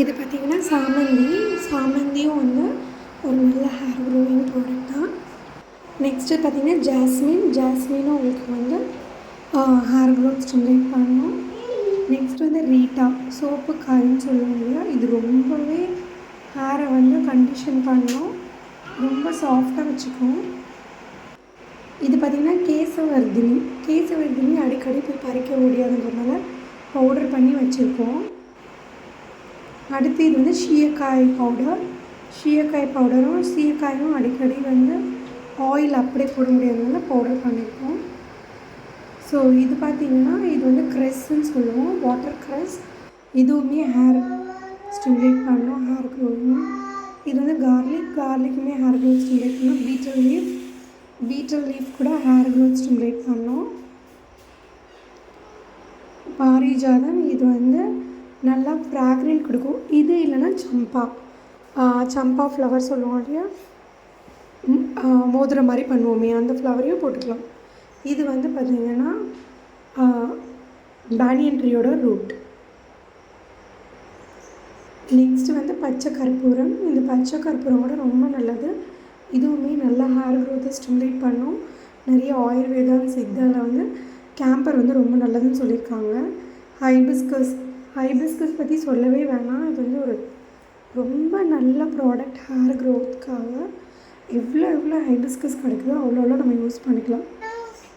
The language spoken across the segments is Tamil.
இது பார்த்திங்கன்னா சாமந்தியும் வந்து ஒரு நல்ல ஹேர் க்ரோயிங் ப்ராடக்ட் தான். நெக்ஸ்ட்டு பார்த்திங்கன்னா ஜாஸ்மினும் உங்களுக்கு வந்து ஹேர் க்ரோத் ஸ்டிமுலேட் பண்ணணும். நெக்ஸ்ட் வந்து ரீட்டா சோப்பு காயின்னு சொல்லுவாங்க இல்லையா, இது ரொம்பவே ஹேரை வந்து கண்டிஷன் பண்ணணும், ரொம்ப சாஃப்டாக வச்சுக்கும். இது பார்த்திங்கன்னா கேசவர்தினி அடிக்கடி போய் பறிக்க முடியாதுன்றதுனால பவுடர் பண்ணி வச்சுருக்கோம். அடுத்து இது வந்து சீயக்காய் பவுடரும் சீயக்காயும் அடிக்கடி வந்து ஆயில் அப்படியே போட முடியாதனால பவுடர் பண்ணியிருக்கோம். ஸோ இது பார்த்திங்கன்னா இது வந்து க்ரெஸ்ன்னு சொல்லுவோம், வாட்டர் க்ரெஸ். இதுவுமே ஹேர் ஸ்டிமுலேட் பண்ணணும், ஹேர் க்ரோயிங். இது வந்து கார்லிக்குமே ஹேர் க்ரோத் ஸ்டிமுலேட் பண்ணணும். பீட்டல் லீஃப் கூட ஹேர் க்ரோத் ஸ்டிமுலேட் பண்ணணும். பாரிஜாதம் இது வந்து நல்லா ஃப்ராக்ரன்ட் கொடுக்கும். இது இல்லைன்னா சம்பா ஃப்ளவர் சொல்லுவோம் இல்லையா, மோதிரம் மாதிரி பண்ணுவோமே, அந்த ஃப்ளவரையும் போட்டுக்கலாம். இது வந்து பார்த்திங்கன்னா பேனியன் ட்ரீயோட ரூட். நெக்ஸ்ட்டு வந்து பச்சை கற்பூரம். இந்த பச்சை கற்பூரம் கூட ரொம்ப நல்லது. இதுவுமே நல்லா ஹேர் க்ரோத்தை ஸ்டிமுலேட் பண்ணும். நிறைய ஆயுர்வேதா சித்தாவில் வந்து கேம்பர் வந்து ரொம்ப நல்லதுன்னு சொல்லியிருக்காங்க. ஹைபிஸ்கஸ் பற்றி சொல்லவே வேணாம். இது வந்து ஒரு ரொம்ப நல்ல ப்ராடக்ட் ஹேர் க்ரோத்துக்காக. எவ்வளோ ஹைபிஸ்கஸ் கிடைக்குதோ அவ்வளோ நம்ம யூஸ் பண்ணிக்கலாம்.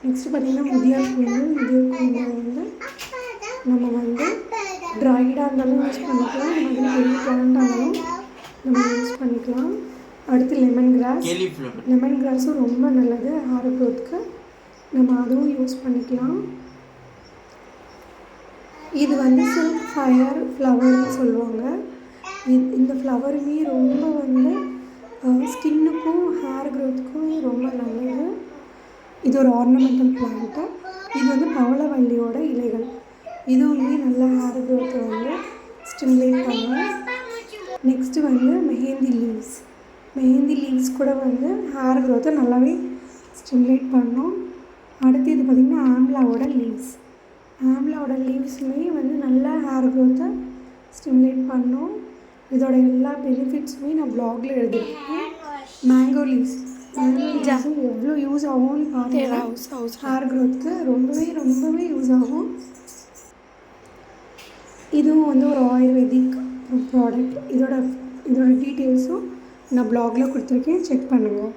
நெக்ஸ்ட்டு பார்த்திங்கன்னா முதியோர் கூந்தல் வந்து நம்ம வந்து ட்ரைடாக இருந்தாலும் யூஸ் பண்ணிக்கலாம், பெரிய பிளான்ட்டாக இருந்தாலும் நம்ம யூஸ் பண்ணிக்கலாம். அடுத்து லெமன் கிராஸும் ரொம்ப நல்லது ஹேர் க்ரோத்துக்கு, நம்ம அதுவும் யூஸ் பண்ணிக்கலாம். இது வந்து சில்க் ஃபயர் ஃப்ளவர்னு சொல்லுவாங்க. இந்த ஃப்ளவருமே ரொம்ப வந்து ஸ்கின்னுக்கும் ஹேர் க்ரோத்துக்கும் ரொம்ப நல்லது. இது ஒரு ஆர்னமெண்டல் பிளான்ட்டு. இது வந்து பவளவல்லியோட இலைகள். இதுவுமே நல்ல ஹேர் க்ரோத்தை வந்து ஸ்டிமுலேட் பண்ணும். நெக்ஸ்ட்டு வந்து மெஹந்தி லீவ்ஸ் கூட வந்து ஹேர் க்ரோத்தை நல்லாவே ஸ்டிமுலேட் பண்ணும். அடுத்து இது பார்த்திங்கன்னா ஆம்லாவோட லீவ்ஸுமே வந்து நல்லா ஹேர் க்ரோத்தை ஸ்டிமுலேட் பண்ணும். இதோட எல்லா பெனிஃபிட்ஸுமே நான் ப்ளாகில் எழுதியிருக்கேன். மேங்கோ லீவ்ஸும் எவ்வளோ யூஸ் ஆகும்னு பாருங்கள். ஹேர் க்ரோத்துக்கு ரொம்பவே யூஸ் ஆகும். இதுவும் வந்து ஒரு ஆயுர்வேதிக் ப்ராடக்ட். இதோட டீட்டெயில்ஸும் நான் ப்ளாகில் கொடுத்துருக்கேன், செக் பண்ணுங்கள்.